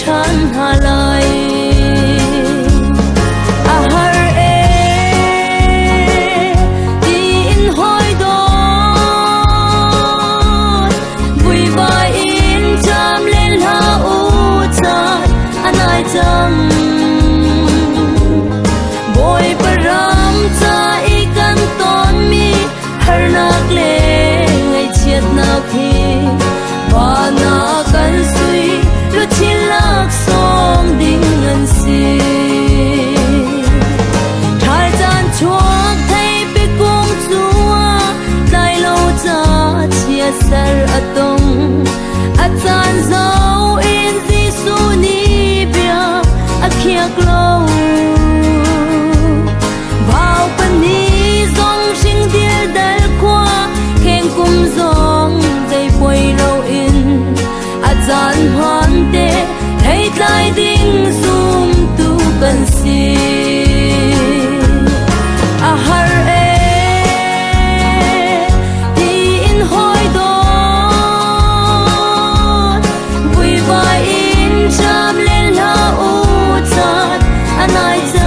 than hà lai sar atong atan zau in Giêsu ni bia akhiak lo vào pani zong sing dir dal kwa keng kum zong dei poi lo in azan han te thei tlai ding zum tu kan si a har night